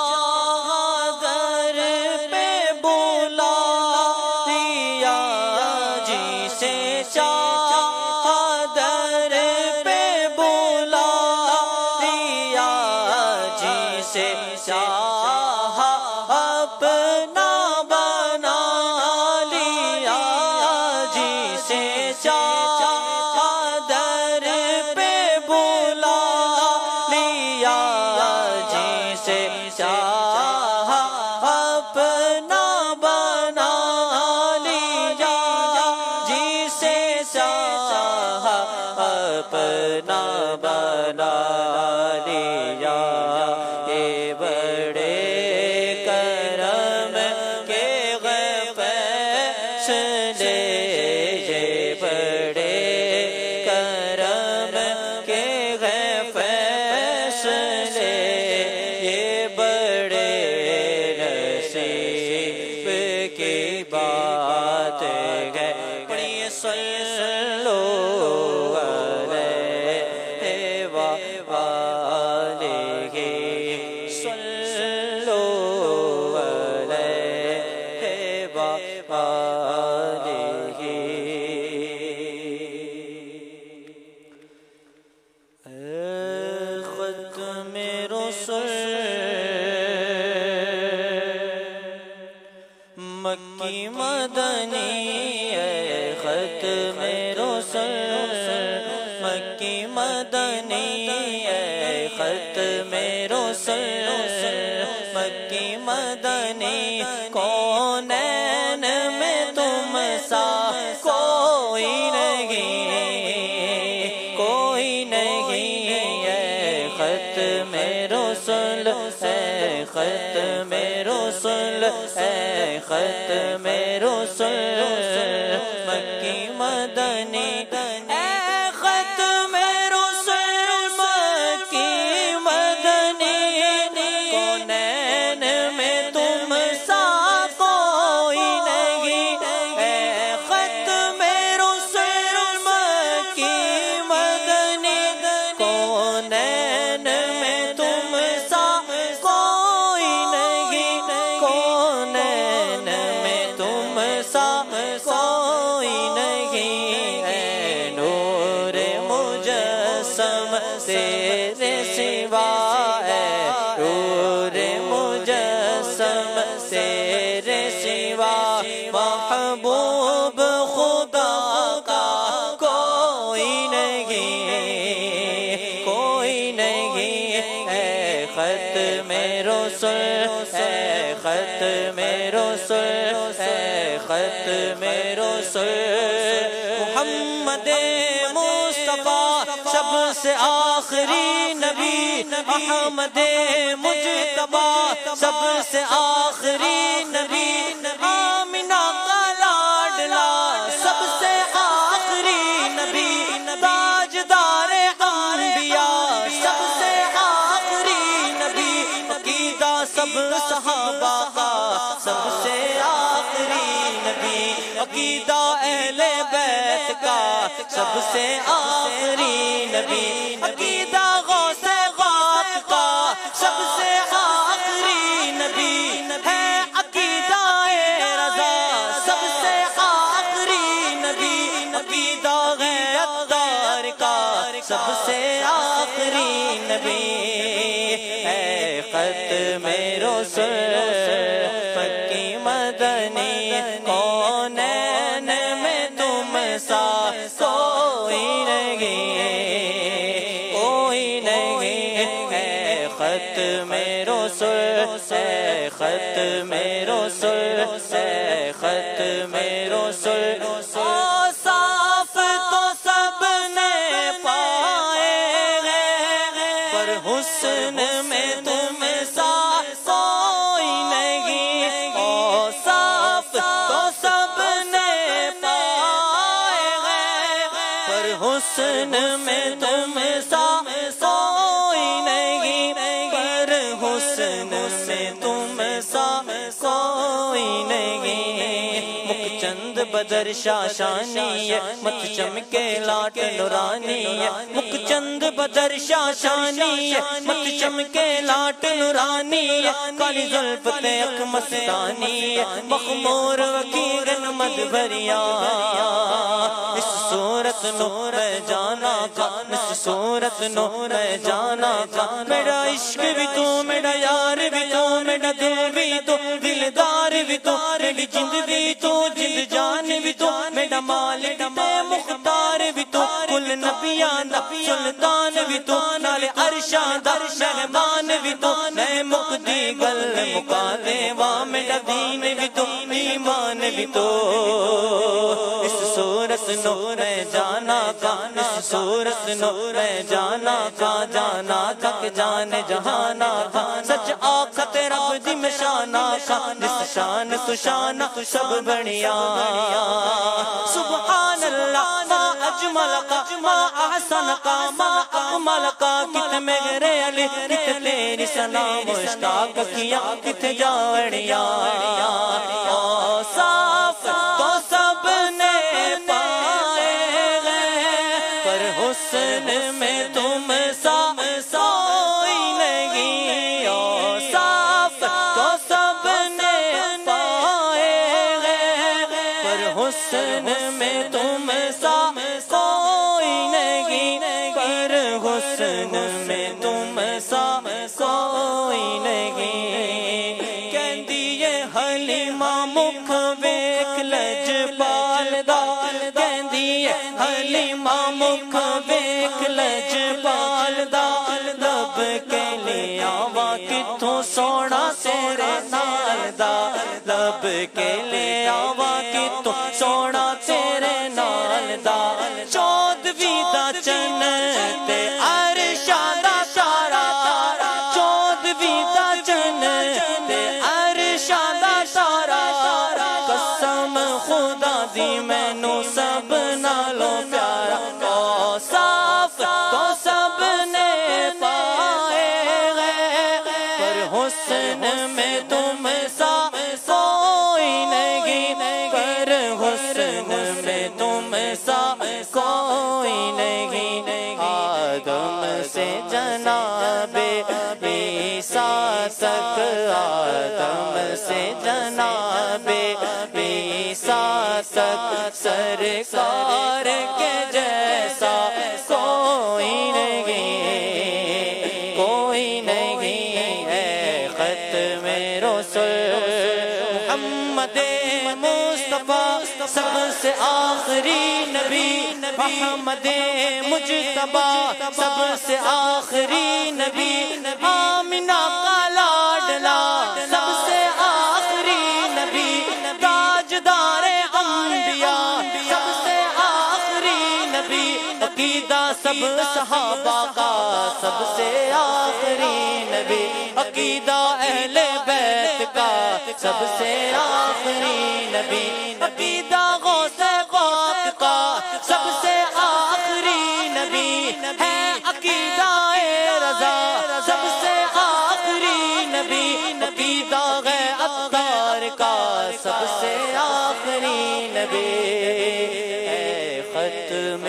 چادر پہ بلا لیا، جسے چادر پہ بلا لیا، جسے چاہا اپنا بنا لیا، جسے چادر پہ بلا لیا، جسے چاہا اپنا بنا لیا، جسے چاہا اپنا بنا لیا۔ یہ بڑے کرم کے فیصلے، یہ بڑے کرم کے فیصلے، یہ بڑے نصیب کی بات ہے۔ پڑھیے صلو علیہ وآلہ، صلو علیہ وآلہ۔ ختم رسل مکی مدنی، ختم رسل مکی مدنی، ختم رسل مکی مدنی، کونین میں تم سا کوئی نہیں، کوئی نہیں ہے۔ ختم رسل ہے، ختم رسل ہے، ختم رسل مکی مدنی، اے ختم رسل مکی مدنی، کونین میں تم سا کوئی نہیں، اے ختم رسل مکی مدنی، کونین میں تم سا کوئی نہیں، کونین میں تم سا کوئی نہیں، اے نور مجسم تیرے سوا، اے نور مجسم تیرے سوا، محبوب خدا کا کوئی نہیں، کوئی نہیں، اے ختم رسل، اے ختم رسل، اے ختم رسل، محمد مصطفیٰ سب سے آخری نبی، احمد مجتبیٰ سب سے آخری نبی، آمنہ کا لاڈلا سب سے آخری نبی، تاجدار انبیاء سب سے آخری نبی، عقیدہ سب صحابہ کا سب سے آخری نبی، عقیدہ اہل بیت کا سب سے آخری نبی، عقیدہ غوث غاق کا سب سے آخری نبی ہے، عقیدہ رضا سب سے آخری نبی، عقیدہ غیرتدار کا سب سے آخری نبی ہے۔ ختم رسل مکی مدنی، کونین میں تم سا کوئی نہیں، کوئی نہیں، ہے ختم رسل، ہے ختم رسل، ہے ختم رسل، صاف تو سب نے پائے ہیں، پر حسن میں تم سا کوئی نہیں، صاف تو سب نے پائے ہیں، پر حسن میں تم سا کوئی نہیں، پر حسن میں تم سا کوئی نہیں، مکھ چند بدر شاشانی ہے، مت چمکے لاٹ نورانی ہے، مکھ چند بدر شاشانی ہے، مت چمکے لاٹ نورانی ہے، کالی زلف تے اک مستانی ہے، مخمور وکیرن مد بھریا، اس صورت نو میں جانا کا، اس صورت نو میں جانا کا، میرا عشق بھی تو، میرا یار بھی تو، میرا دل بھی تو، دلدار بھی تو، میری جند بھی تو، جند جان بھی تو، میرا مالک تے مختار بھی تو، کل نبیاں دا سلطان بھی تو، نال عرشاں دا مہمان بھی تو، میں مقدی گل مکا دے وا، میرا دین بھی تو، ایمان بھی تو، اس صورت نو میں جانا کا، اس صورت نو میں جانا کا، جانا کا کہ جان جہانا کا، سچ آخت رب دی میں شانا کا، جس شان تو شان سب بڑھیا، سبحان اللہ ما اجمل کا، ما احسن کا، ما اکمل کا، کت میرے علی کت تیری ثنا مشتاق کیا، کت جاڑیا، صاف تو سب نے پائے ہیں، پر حسن میں تم سا کوئی نہیں، صاف تو سب نے پائے ہیں، پر حسن میں تم سا کوئی نہیں، پر حسن میں تم سا کوئی نہیں، کہندی ہے حلیمہ مکھ ویکھ لجپال دا، کہندی ہے حلیمہ مکھ ویکھ لجپال دا، لب کے لے آوا کتھوں سونا تیرے نال دا، لب کے لے آوا کتھوں سونا تیرے نال دا، چودھویں دا چن تے عرشاں دا تارا، چودھویں دا چن تے عرشاں دا تارا، قسم خدا دی مینوں سب نالوں پیارا، صاف تو سب نے پائے ہیں، پر حسن میں تم سا کوئی نہیں، پر حسن میں تم سا کوئی نہیں، آدم سے جناب عیسیٰ تک، آدم سے جناب عیسیٰ تک، سرکار کے جیسا کوئی نہیں، کوئی نہیں ہے، ختم رسول محمد مصطفیٰ سب سے آخری نبی، محمد مجتبیٰ سب سے آخری نبی، آمنہ کا لاڈلا سب سے آخری نبی، تاجدار انبیاء سب سے آخری نبی، عقیدہ سب صحابہ کا سب سے آخری نبی، عقیدہ اہل بیت کا سب سے آخری نبی، عقیدہ غوث پاک کا سب سے آخری نبی ہے، عقیدہ رضا سب سے آخری نبی، عقیدہ عطار کا سب سے آخری نبی، اے ختم